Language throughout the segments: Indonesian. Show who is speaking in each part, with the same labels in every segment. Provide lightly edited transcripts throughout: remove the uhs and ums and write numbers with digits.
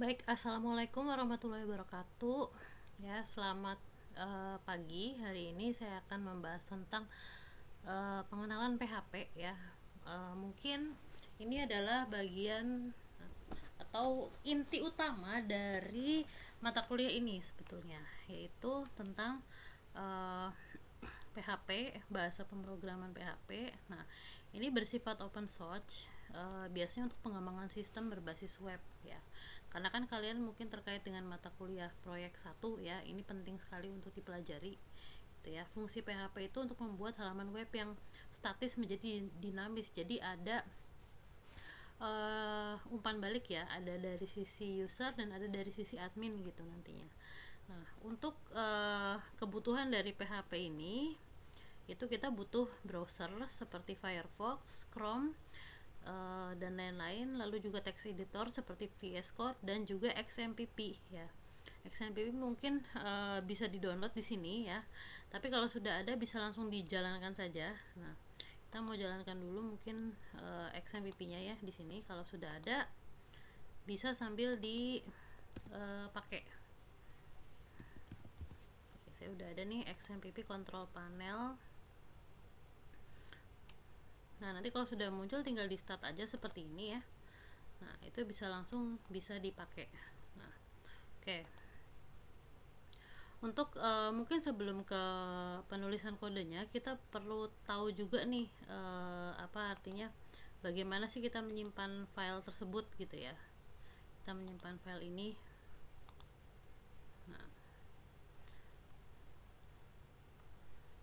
Speaker 1: Baik, assalamualaikum warahmatullahi wabarakatuh. Ya, selamat pagi. Hari ini saya akan membahas tentang pengenalan PHP ya. Mungkin ini adalah bagian atau inti utama dari mata kuliah ini sebetulnya, yaitu tentang eh, PHP, bahasa pemrograman PHP. Nah, ini bersifat open source, biasanya untuk pengembangan sistem berbasis web ya. Karena kan kalian mungkin terkait dengan mata kuliah proyek 1 ya, ini penting sekali untuk dipelajari gitu ya. Fungsi PHP itu untuk membuat halaman web yang statis menjadi dinamis. Jadi ada umpan balik ya, ada dari sisi user dan ada dari sisi admin gitu nantinya. Nah, untuk kebutuhan dari PHP ini itu kita butuh browser seperti Firefox, Chrome, dan lain-lain, lalu juga text editor seperti VS Code dan juga XMPP ya. XMPP mungkin bisa di-download di sini ya. Tapi kalau sudah ada bisa langsung dijalankan saja. Nah, kita mau jalankan dulu mungkin XMPP-nya ya di sini. Kalau sudah ada bisa sambil dipakai. Saya udah ada nih XMPP control panel. Nah, nanti kalau sudah muncul tinggal di start aja seperti ini ya. Nah, itu bisa langsung bisa dipakai. Nah, oke. Untuk mungkin sebelum ke penulisan kodenya, kita perlu tahu juga nih apa artinya, bagaimana sih kita menyimpan file tersebut gitu ya. Kita menyimpan file ini.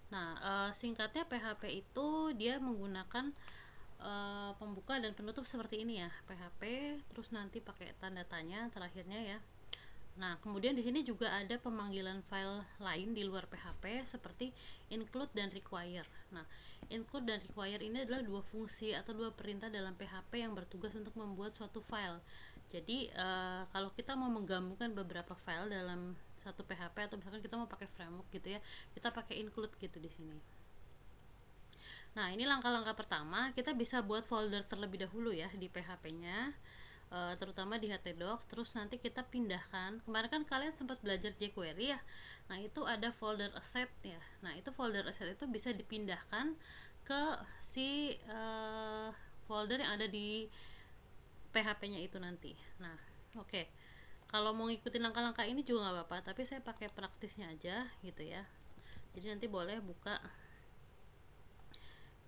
Speaker 1: Nah, singkatnya PHP itu dia menggunakan pembuka dan penutup seperti ini ya, PHP, terus nanti pakai tanda tanya terakhirnya ya. Nah, kemudian di sini juga ada pemanggilan file lain di luar PHP seperti include dan require. Nah, include dan require ini adalah dua fungsi atau dua perintah dalam PHP yang bertugas untuk membuat suatu file. Jadi, kalau kita mau menggabungkan beberapa file dalam satu PHP atau misalkan kita mau pakai framework gitu ya, kita pakai include gitu di sini. Nah, ini langkah-langkah pertama, kita bisa buat folder terlebih dahulu ya di PHP-nya, terutama di htdocs. Terus nanti kita pindahkan, kemarin kan kalian sempat belajar jQuery ya. Nah, itu ada folder asset ya. Nah, itu folder asset itu bisa dipindahkan ke si folder yang ada di PHP-nya itu nanti. Nah, oke. Kalau mau ngikutin langkah-langkah ini juga nggak apa-apa, tapi saya pakai praktisnya aja gitu ya. Jadi nanti boleh buka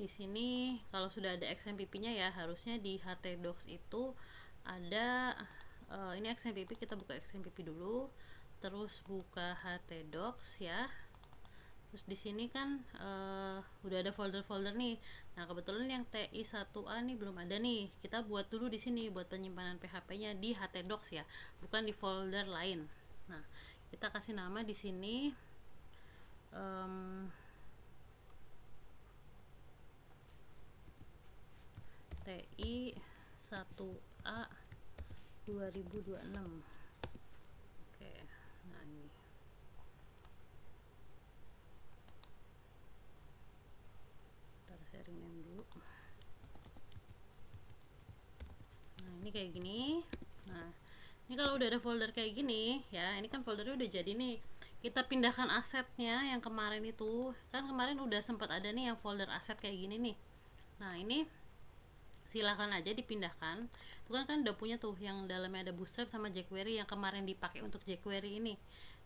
Speaker 1: di sini. Kalau sudah ada XMPP-nya ya, harusnya di htdocs itu ada ini XMPP, kita buka XMPP dulu, terus buka htdocs ya. Terus di sini kan udah ada folder-folder nih. Nah, kebetulan yang TI1A nih belum ada nih. Kita buat dulu di sini buat penyimpanan PHP-nya di htdocs ya, bukan di folder lain. Nah, kita kasih nama di sini TI1A 2026. Oke. Nah, ini. Ntar saya rename dulu. Nah, ini kayak gini. Nah, ini kalau udah ada folder kayak gini ya, ini kan foldernya udah jadi nih. Kita pindahkan asetnya yang kemarin itu. Kan kemarin udah sempat ada nih yang folder aset kayak gini nih. Nah, ini silahkan aja dipindahkan. Itu kan udah punya tuh yang dalamnya ada Bootstrap sama jQuery yang kemarin dipakai untuk jQuery ini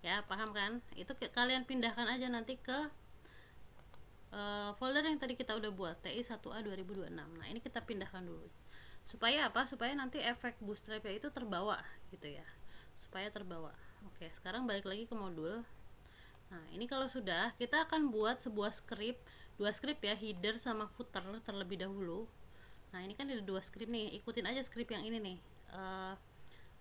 Speaker 1: ya, paham kan? Itu kalian pindahkan aja nanti ke folder yang tadi kita udah buat, TI1A 2026. Nah, ini kita pindahkan dulu supaya apa? Supaya nanti efek Bootstrapnya itu terbawa gitu ya, supaya terbawa. Oke, sekarang balik lagi ke modul. Nah, ini kalau sudah, kita akan buat sebuah script, dua script ya, header sama footer terlebih dahulu. Nah, ini kan ada dua script nih, ikutin aja script yang ini nih.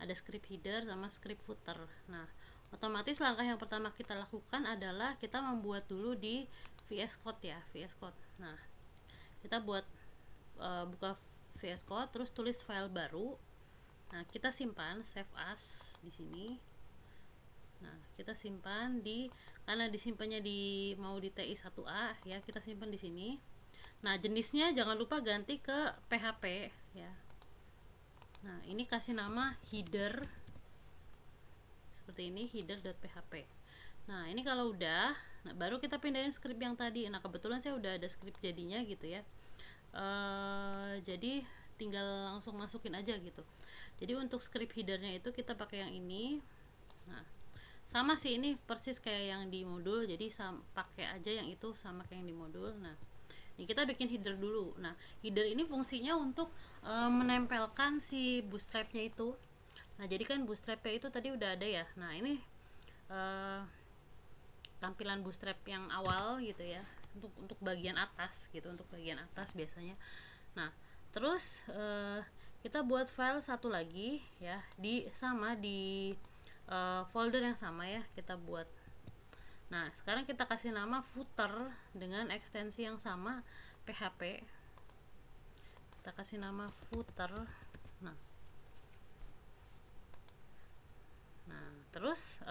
Speaker 1: Ada script header sama script footer. Nah, otomatis langkah yang pertama kita lakukan adalah kita membuat dulu di VS Code ya, VS Code. Nah, kita buat buka VS Code, terus tulis file baru. Nah, kita simpan, save as di sini. Nah, kita simpan karena disimpannya mau di TI1A ya, kita simpan di sini. Nah, jenisnya jangan lupa ganti ke PHP ya. Nah, ini kasih nama header seperti ini, header.php. Nah ini kalau udah, nah baru kita pindahin script yang tadi. Nah kebetulan saya udah ada script jadinya gitu ya. Jadi tinggal langsung masukin aja gitu. Jadi untuk script headernya itu kita pakai yang ini. Nah sama sih, ini persis kayak yang di modul, jadi pakai aja yang itu sama kayak yang di modul. Nah ini kita bikin header dulu. Nah header ini fungsinya untuk menempelkan si bootstrapnya itu. Nah jadi kan bootstrapnya itu tadi udah ada ya. Nah ini tampilan bootstrap yang awal gitu ya, untuk bagian atas gitu, untuk bagian atas biasanya. Nah terus kita buat file satu lagi ya, di folder yang sama ya, kita buat. Nah sekarang kita kasih nama footer dengan ekstensi yang sama, php. Kita kasih nama footer. Nah terus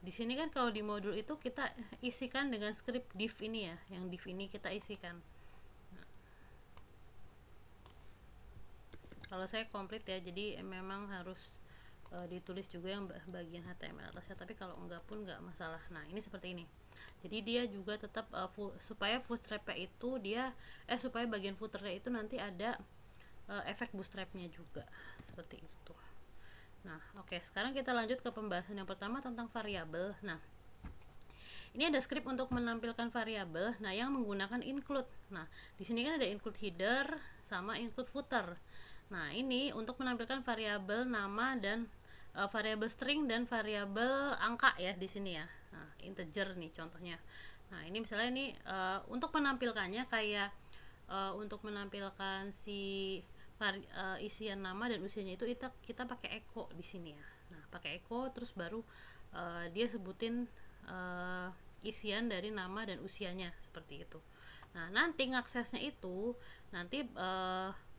Speaker 1: di sini kan kalau di modul itu kita isikan dengan script div ini ya, yang div ini kita isikan. Nah, kalau saya komplit ya, jadi memang harus ditulis juga yang bagian HTML atasnya, tapi kalau enggak pun enggak masalah. Nah ini seperti ini, jadi dia juga tetap supaya bootstrapnya itu dia supaya bagian footernya itu nanti ada efek bootstrapnya juga seperti itu. Nah oke, sekarang kita lanjut ke pembahasan yang pertama tentang variabel. Nah ini ada script untuk menampilkan variabel, nah yang menggunakan include. Nah di sini kan ada include header sama include footer. Nah ini untuk menampilkan variabel nama dan variabel string dan variabel angka ya di sini ya. Nah, integer nih contohnya. Nah ini misalnya ini untuk menampilkannya kayak untuk menampilkan si isian nama dan usianya itu kita pakai echo di sini ya. Nah pakai echo, terus baru dia sebutin isian dari nama dan usianya seperti itu. Nah nanti ngaksesnya itu nanti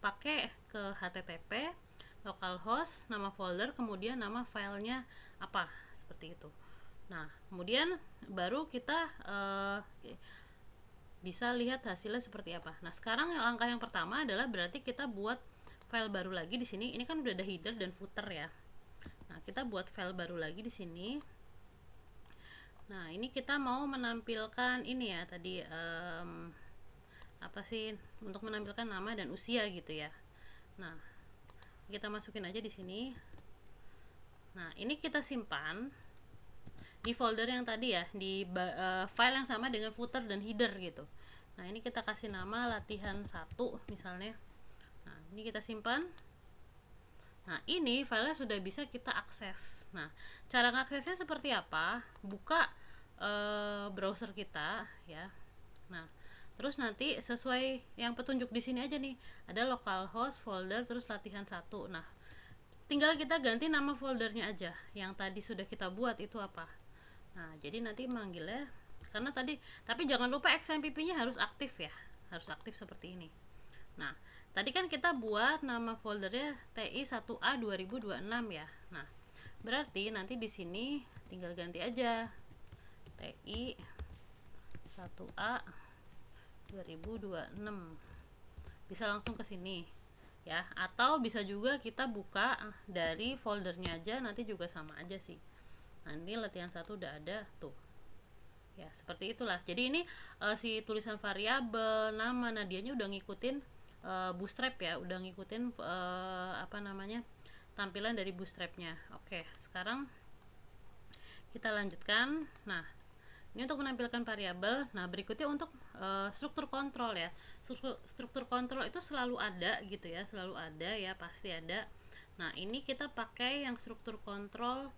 Speaker 1: pakai ke HTTP localhost, nama folder, kemudian nama filenya apa seperti itu. Nah kemudian baru kita bisa lihat hasilnya seperti apa. Nah sekarang langkah yang pertama adalah berarti kita buat file baru lagi di sini. Ini kan udah ada header dan footer ya. Nah kita buat file baru lagi di sini. Nah ini kita mau menampilkan ini ya tadi apa sih, untuk menampilkan nama dan usia gitu ya. Nah kita masukin aja di sini. Nah ini kita simpan di folder yang tadi ya, di file yang sama dengan footer dan header gitu. Nah ini kita kasih nama latihan 1 misalnya. Nah ini kita simpan. Nah ini filenya sudah bisa kita akses. Nah cara ngaksesnya seperti apa? Buka browser kita ya. Nah terus nanti sesuai yang petunjuk di sini aja nih, ada localhost folder terus latihan 1. Nah tinggal kita ganti nama foldernya aja, yang tadi sudah kita buat itu apa. Nah jadi nanti manggilnya, karena tadi, tapi jangan lupa XMPP nya harus aktif ya, harus aktif seperti ini. Nah tadi kan kita buat nama foldernya TI1A 2026 ya. Nah berarti nanti di sini tinggal ganti aja TI1A 2026, bisa langsung ke sini ya, atau bisa juga kita buka dari foldernya aja, nanti juga sama aja sih. Nanti latihan 1 udah ada tuh ya, seperti itulah. Jadi ini si tulisan variabel nama Nadianya udah ngikutin bootstrap ya, udah ngikutin apa namanya, tampilan dari bootstrapnya. Oke sekarang kita lanjutkan. Nah ini untuk menampilkan variabel. Nah berikutnya untuk struktur kontrol ya. Struktur kontrol itu selalu ada gitu ya, selalu ada ya, pasti ada. Nah ini kita pakai yang struktur kontrol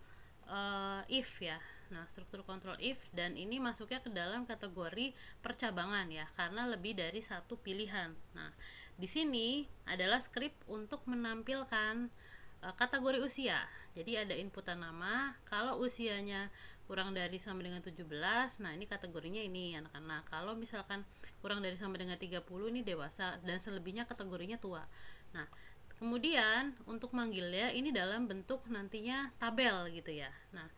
Speaker 1: if ya. Nah struktur kontrol if, dan ini masuknya ke dalam kategori percabangan ya, karena lebih dari satu pilihan. Nah di sini adalah script untuk menampilkan kategori usia. Jadi ada inputan nama, kalau usianya kurang dari sama dengan 17, nah ini kategorinya ini anak-anak. Kalau misalkan kurang dari sama dengan 30 ini dewasa, dan selebihnya kategorinya tua. Nah kemudian untuk manggilnya ini dalam bentuk nantinya tabel gitu ya. Nah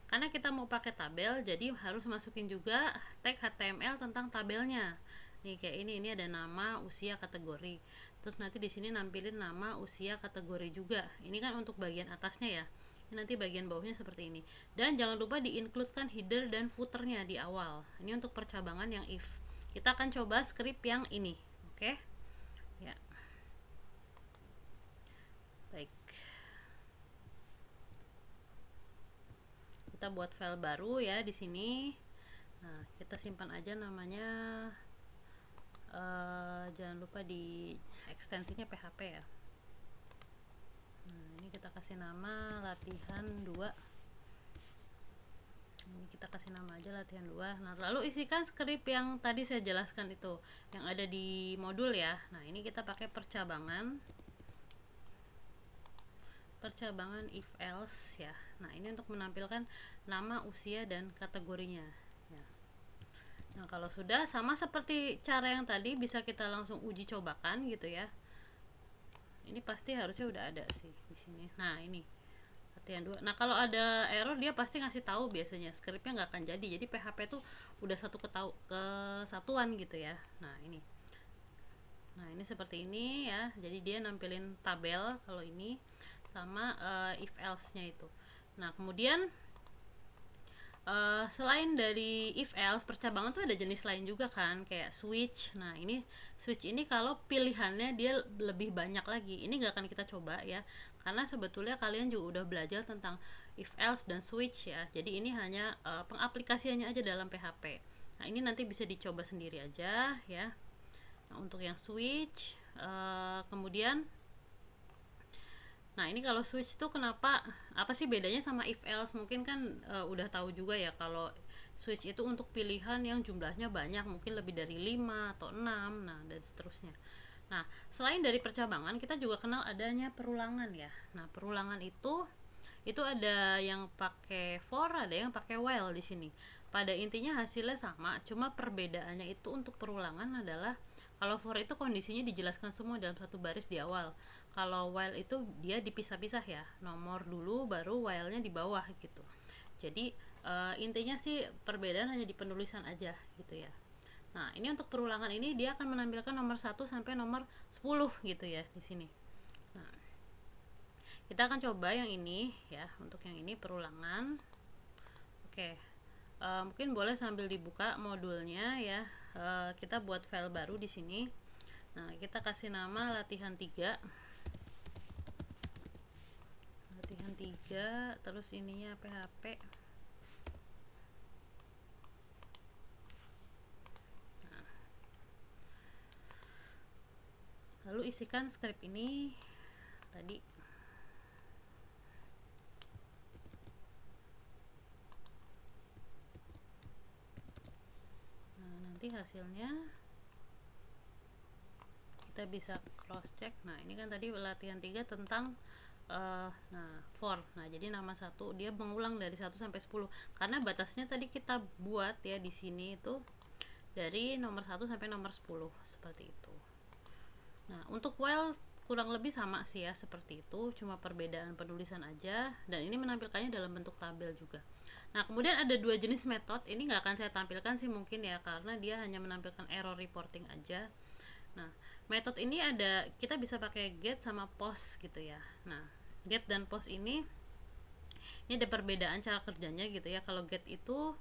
Speaker 1: karena kita mau pakai tabel, jadi harus masukin juga tag HTML tentang tabelnya. Nih kayak ini ada nama, usia, kategori. Terus nanti di sini nampilin nama, usia, kategori juga. Ini kan untuk bagian atasnya ya. Ini nanti bagian bawahnya seperti ini. Dan jangan lupa di-includekan header dan footernya di awal. Ini untuk percabangan yang if. Kita akan coba script yang ini. Oke. Ya. Baik. Kita buat file baru ya di sini. Nah, kita simpan aja namanya. Jangan lupa di ekstensinya PHP ya. Nah, ini kita kasih nama latihan 2. Ini kita kasih nama aja latihan 2. Nah, lalu isikan script yang tadi saya jelaskan itu, yang ada di modul ya. Nah, ini kita pakai percabangan if else ya. Nah, ini untuk menampilkan nama, usia, dan kategorinya ya. Nah, kalau sudah sama seperti cara yang tadi, bisa kita langsung uji cobakan gitu ya. Ini pasti harusnya udah ada sih di sini. Nah, ini latihan 2. Nah, kalau ada error dia pasti ngasih tahu, biasanya scriptnya nggak akan jadi. Jadi PHP tuh udah satu kesatuan gitu ya. Nah, ini seperti ini ya. Jadi dia nampilin tabel kalau ini sama if else-nya itu. Nah, kemudian selain dari if else, percabangan tuh ada jenis lain juga kan, kayak switch. Nah, ini switch ini kalau pilihannya dia lebih banyak lagi, ini gak akan kita coba ya, karena sebetulnya kalian juga udah belajar tentang if else dan switch ya. Jadi ini hanya pengaplikasiannya aja dalam PHP. Nah, ini nanti bisa dicoba sendiri aja ya. Nah, untuk yang switch kemudian, nah ini kalau switch tuh kenapa, apa sih bedanya sama if else? Mungkin kan udah tahu juga ya, kalau switch itu untuk pilihan yang jumlahnya banyak, mungkin lebih dari 5 atau 6, nah dan seterusnya. Nah, selain dari percabangan, kita juga kenal adanya perulangan ya. Nah, perulangan itu ada yang pakai for, ada yang pakai while di sini. Pada intinya hasilnya sama, cuma perbedaannya itu untuk perulangan adalah kalau for itu kondisinya dijelaskan semua dalam satu baris di awal. Kalau while itu dia dipisah-pisah ya, nomor dulu baru while-nya di bawah gitu. Jadi intinya sih perbedaan hanya di penulisan aja gitu ya. Nah, ini untuk perulangan ini dia akan menampilkan nomor 1 sampai nomor 10 gitu ya di sini. Nah, kita akan coba yang ini ya, untuk yang ini perulangan. Oke. Mungkin boleh sambil dibuka modulnya ya. Kita buat file baru di sini. Nah, kita kasih nama latihan 3. Latihan 3, terus ininya PHP. Nah, lalu isikan script ini tadi. Nah, nanti hasilnya kita bisa cross check. Nah, ini kan tadi latihan 3 tentang for. Nah, jadi nama 1 dia mengulang dari 1 sampai 10. Karena batasnya tadi kita buat ya di sini itu dari nomor 1 sampai nomor 10 seperti itu. Nah, untuk while kurang lebih sama sih ya, seperti itu, cuma perbedaan penulisan aja, dan ini menampilkannya dalam bentuk tabel juga. Nah, kemudian ada 2 jenis metode, ini nggak akan saya tampilkan sih mungkin ya, karena dia hanya menampilkan error reporting aja. Nah, metode ini ada, kita bisa pakai get sama post gitu ya. Nah, get dan post ini ada perbedaan cara kerjanya gitu ya. Kalau get itu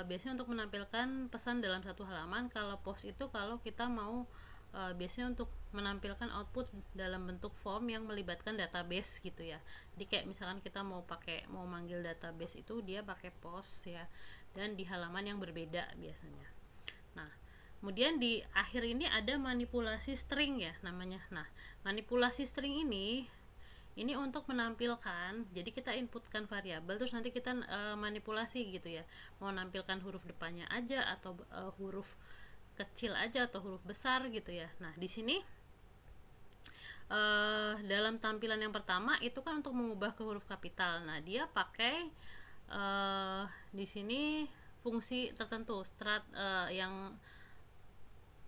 Speaker 1: biasanya untuk menampilkan pesan dalam satu halaman. Kalau post itu kalau kita mau biasanya untuk menampilkan output dalam bentuk form yang melibatkan database gitu ya. Jadi kayak misalkan kita mau manggil database itu, dia pakai post ya, dan di halaman yang berbeda biasanya. Nah, kemudian di akhir ini ada manipulasi string ya namanya. Nah, manipulasi string ini untuk menampilkan, jadi kita inputkan variabel, terus nanti kita manipulasi gitu ya, mau nampilkan huruf depannya aja atau huruf kecil aja atau huruf besar gitu ya. Nah, di sini dalam tampilan yang pertama itu kan untuk mengubah ke huruf kapital. Nah, dia pakai di sini fungsi tertentu, yang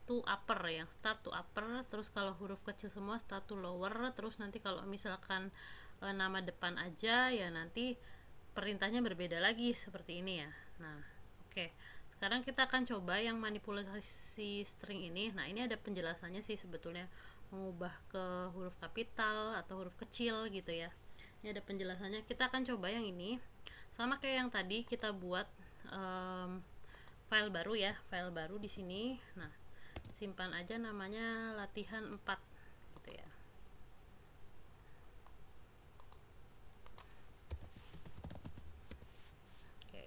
Speaker 1: to upper, yang start to upper, terus kalau huruf kecil semua start to lower, terus nanti kalau misalkan nama depan aja ya nanti perintahnya berbeda lagi seperti ini ya. Nah, oke. Sekarang kita akan coba yang manipulasi string ini. Nah, ini ada penjelasannya sih sebetulnya, mengubah ke huruf kapital atau huruf kecil gitu ya. Ini ada penjelasannya. Kita akan coba yang ini. Sama kayak yang tadi kita buat file baru ya, file baru di sini. Nah, simpan aja namanya latihan 4 gitu ya. Oke.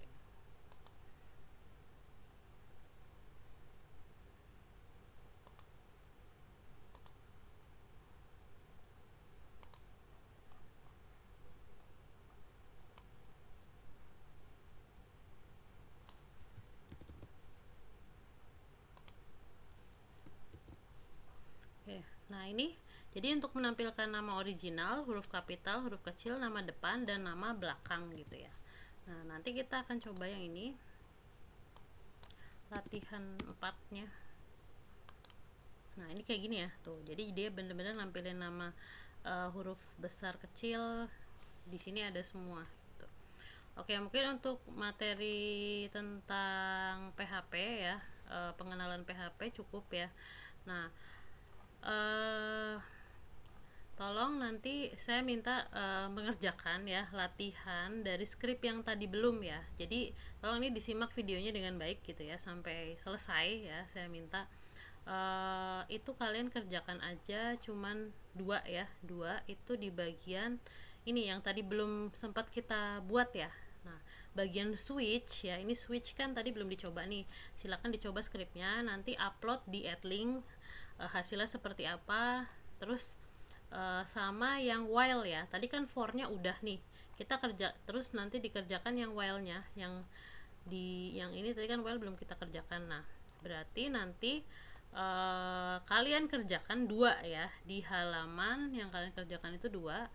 Speaker 1: Oke, nah ini jadi untuk menampilkan nama original, huruf kapital, huruf kecil, nama depan, dan nama belakang gitu ya. Nah, nanti kita akan coba yang ini, latihan 4-nya. Nah, ini kayak gini ya, tuh. Jadi dia bener-bener nampilin nama huruf besar kecil, di sini ada semua gitu. Oke, mungkin untuk materi tentang PHP ya, pengenalan PHP cukup ya. Nah, tolong nanti saya minta mengerjakan ya latihan dari skrip yang tadi belum ya. Jadi tolong ini disimak videonya dengan baik gitu ya sampai selesai ya. Saya minta itu kalian kerjakan aja cuman 2 ya. 2 itu di bagian ini yang tadi belum sempat kita buat ya. Nah, bagian switch ya, ini switch kan tadi belum dicoba nih. Silakan dicoba skripnya, nanti upload di Adlink hasilnya seperti apa. Terus sama yang while ya, tadi kan for-nya udah nih, kita kerja terus nanti dikerjakan yang while-nya, yang ini tadi kan while belum kita kerjakan. Nah, berarti nanti kalian kerjakan 2 ya, di halaman yang kalian kerjakan itu 2,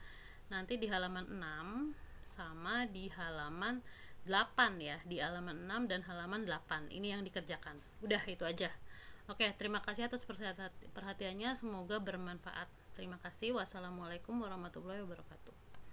Speaker 1: nanti di halaman 6 sama di halaman 8 ya, di halaman 6 dan halaman 8 ini yang dikerjakan. Udah itu aja. Oke, terima kasih atas perhatiannya, semoga bermanfaat. Terima kasih. Wassalamualaikum warahmatullahi wabarakatuh.